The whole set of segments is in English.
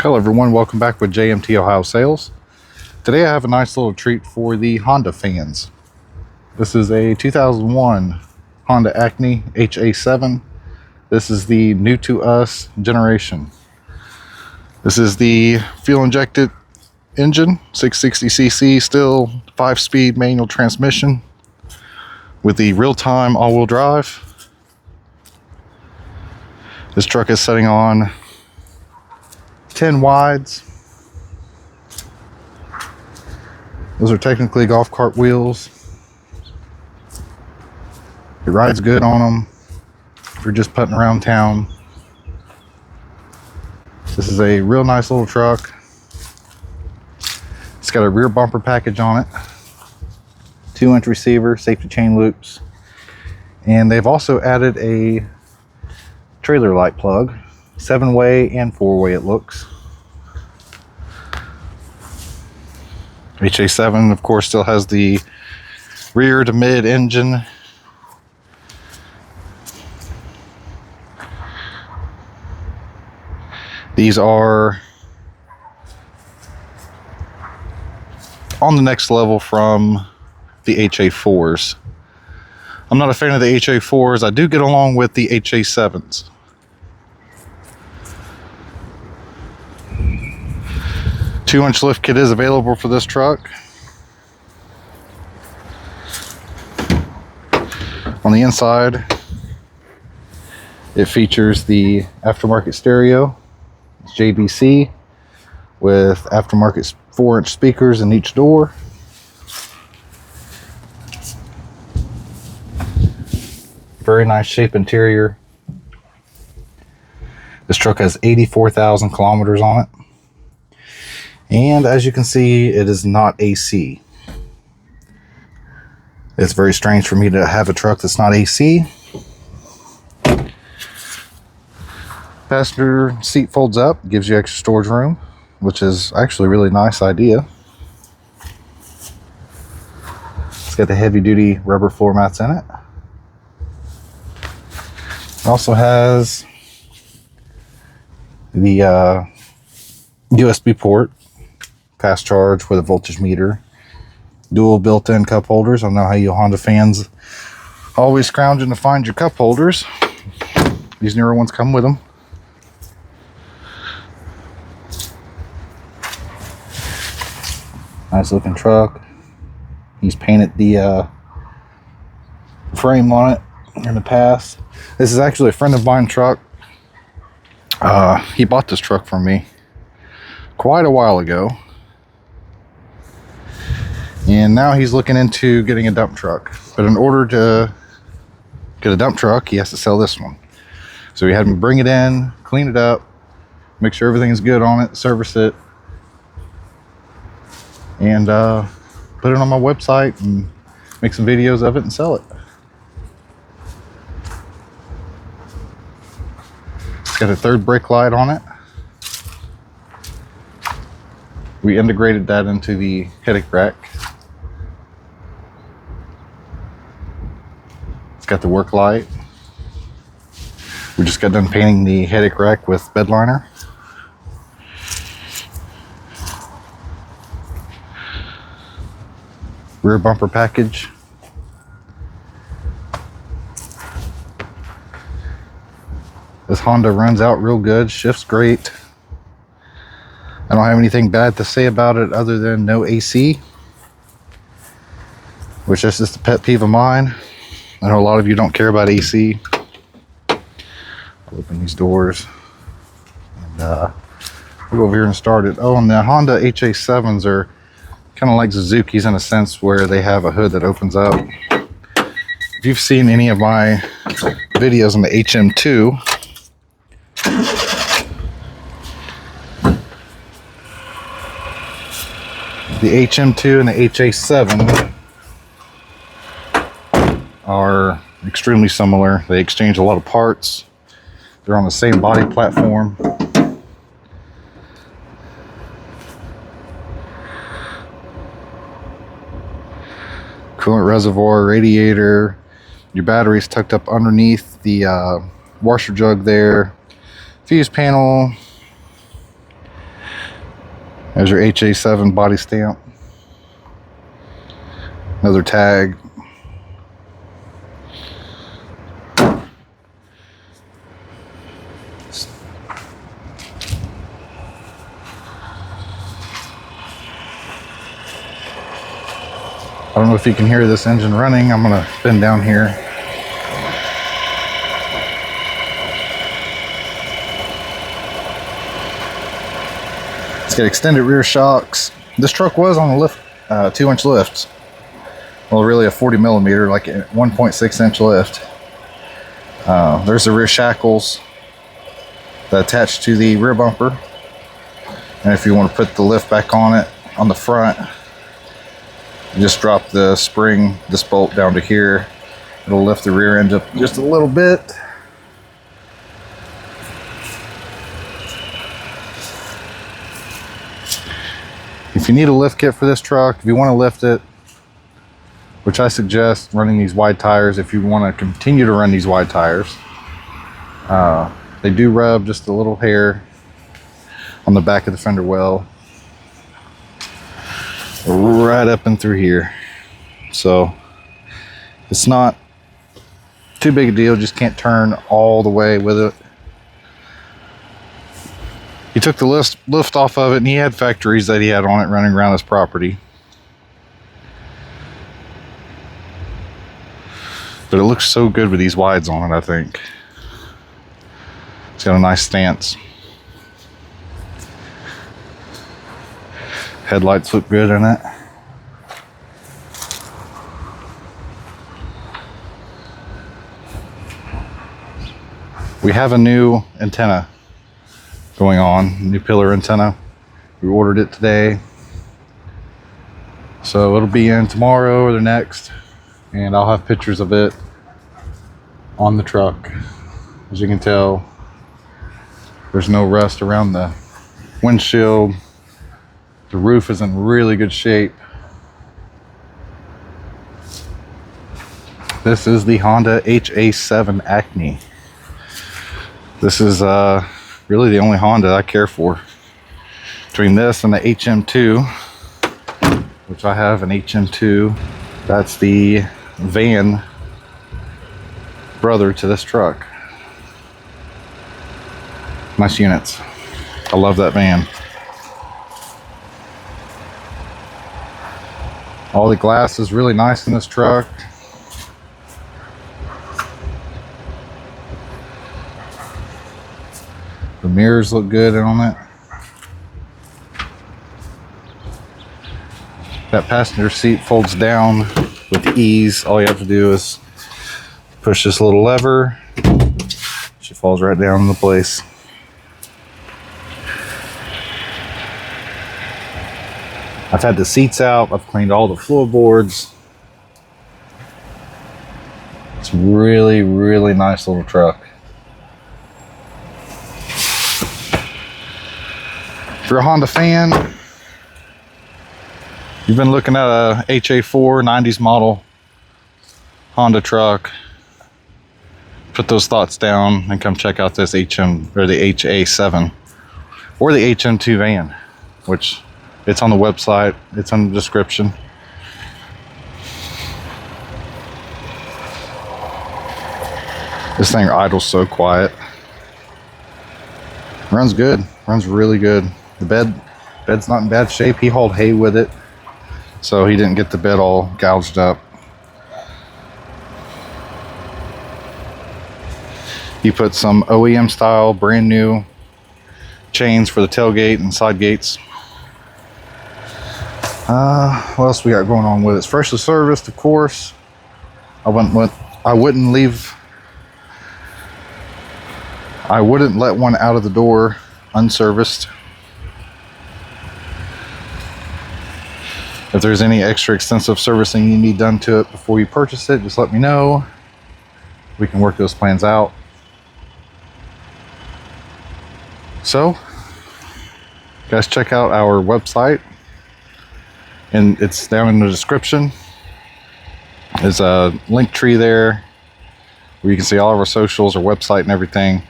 Hello everyone, welcome back with JMT Ohio Sales. Today I have a nice little treat for the Honda fans. This is a 2001 Honda Acty HA7. This is the new to us generation. This is the fuel injected engine, 660cc, still 5-speed manual transmission with the real-time all-wheel drive. This truck is setting on 10 wides. Those are technically golf cart wheels. It rides good on them if you're just putting around town. This is a real nice little truck. It's got a rear bumper package on it, 2-inch receiver, safety chain loops, and they've also added a trailer light plug, 7-way and 4-way it looks. HA7 of course still has the rear to mid engine. These are on the next level from the HA4s. I'm not a fan of the HA4s. I do get along with the HA7s. Two-inch lift kit is available for this truck. On the inside, it features the aftermarket stereo. It's JVC with aftermarket 4-inch speakers in each door. Very nice shape interior. This truck has 84,000 kilometers on it. And as you can see, it is not AC. It's very strange for me to have a truck that's not AC. Passenger seat folds up, gives you extra storage room, which is actually a really nice idea. It's got the heavy duty rubber floor mats in it. It also has the USB port, fast charge for the voltage meter, dual built-in cup holders. I know how you Honda fans always scrounging to find your cup holders. These newer ones come with them. Nice looking truck. He's painted the frame on it in the past. This is actually a friend of mine truck. He bought this truck from me quite a while ago. And now he's looking into getting a dump truck. But in order to get a dump truck, he has to sell this one. So we had him bring it in, clean it up, make sure everything's good on it, service it, and put it on my website and make some videos of it and sell it. It's got a third brake light on it. We integrated that into the headache rack. It's got the work light. We just got done painting the headache rack with bed liner. Rear bumper package. This Honda runs out real good, shifts great. I don't have anything bad to say about it other than no AC, which is just a pet peeve of mine. I know a lot of you don't care about AC. I'll open these doors and we'll go over here and start it. Oh, and the Honda HA7s are kind of like Suzuki's in a sense where they have a hood that opens up. If you've seen any of my videos on the HM2, the HM2 and the HA7 are extremely similar. They exchange a lot of parts. They're on the same body platform. Coolant reservoir, radiator, your battery's tucked up underneath the washer jug there, fuse panel, There's your HA7 body stamp. Another tag. I don't know if you can hear this engine running. I'm gonna bend down here. It's got extended rear shocks. This truck was on a lift, 2-inch lift. Well, really a 40 millimeter, like a 1.6-inch lift. There's the rear shackles that attach to the rear bumper. And if you want to put the lift back on it, on the front, you just drop the spring, this bolt down to here. It'll lift the rear end up just a little bit. If you need a lift kit for this truck, if you want to lift it, which I suggest running these wide tires if you want to continue to run these wide tires. They do rub just a little hair on the back of the fender well. Right up and through here. So it's not too big a deal, just can't turn all the way with it. He took the lift off of it, and he had factories that he had on it running around his property. But it looks so good with these wides on it, I think. It's got a nice stance. Headlights look good in it. We have a new antenna going on, new pillar antenna. We ordered it today. So it'll be in tomorrow or the next, and I'll have pictures of it on the truck. As you can tell, there's no rust around the windshield. The roof is in really good shape. This is the Honda HA7 Acty. This is really the only Honda I care for. Between this and the HM2, which I have an HM2, that's the van brother to this truck. Nice units. I love that van. All the glass is really nice in this truck. The mirrors look good on it. That passenger seat folds down with ease. All you have to do is push this little lever. She falls right down into place. I've had the seats out. I've cleaned all the floorboards. It's really, really nice little truck. If you're a Honda fan, you've been looking at a HA4 90s model Honda truck, put those thoughts down and come check out this HM or the HA7 or the HM2 van, which it's on the website, it's in the description. This thing idles so quiet. Runs good, runs really good. The bed's not in bad shape. He hauled hay with it, so he didn't get the bed all gouged up. He put some OEM style, brand new chains for the tailgate and side gates. What else we got going on with it? It's freshly serviced, of course. I wouldn't let one out of the door unserviced. If there's any extra extensive servicing you need done to it before you purchase it, just let me know. We can work those plans out. So, guys, check out our website, and it's down in the description. There's a link tree there where you can see all of our socials, our website, and everything.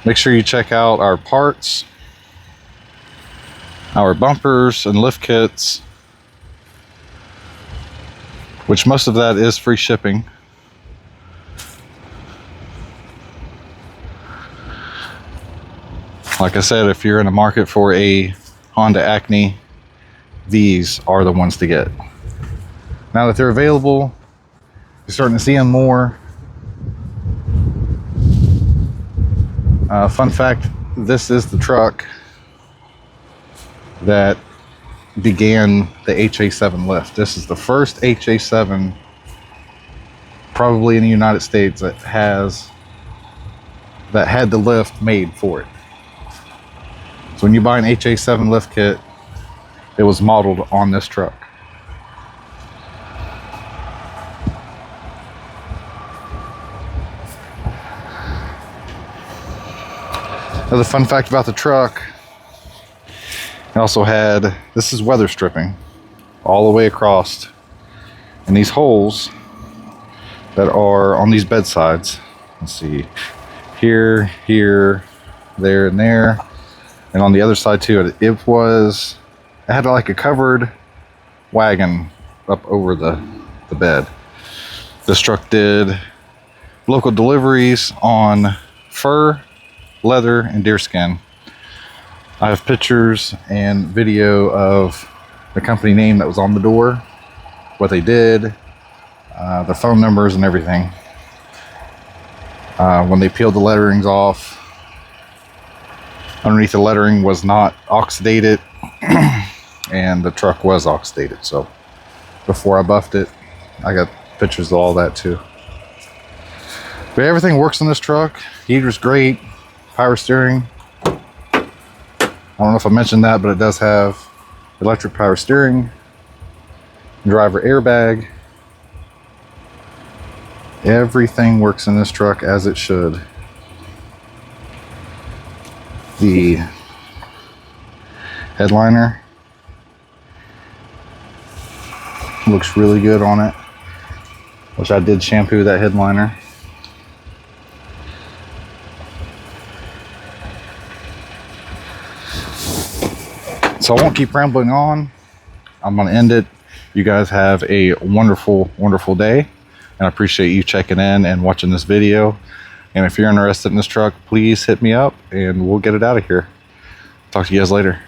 Make sure you check out our parts. Our bumpers and lift kits, which most of that is free shipping. Like I said, if you're in a market for a Honda Acty, these are the ones to get. Now that they're available, you're starting to see them more. Fun fact, this is the truck that began the HA7 lift. This is the first HA7 probably in the United States that had the lift made for it. So when you buy an HA7 lift kit, it was modeled on this truck. Another fun fact about the truck, it also had, this is weather stripping all the way across, and these holes that are on these bed sides, let's see, here, there, and there, and on the other side too, it had like a covered wagon up over the bed. This truck did local deliveries on fur, leather, and deerskin. I have pictures and video of the company name that was on the door, what they did, the phone numbers and everything. When they peeled the letterings off, underneath the lettering was not oxidated, and the truck was oxidated. So before I buffed it, I got pictures of all that too. But everything works on this truck. Heater's great, power steering. I don't know if I mentioned that, but it does have electric power steering, driver airbag. Everything works in this truck as it should. The headliner looks really good on it, which I did shampoo that headliner. So I won't keep rambling on. I'm going to end it. You guys have a wonderful, wonderful day. And I appreciate you checking in and watching this video. And if you're interested in this truck, please hit me up and we'll get it out of here. Talk to you guys later.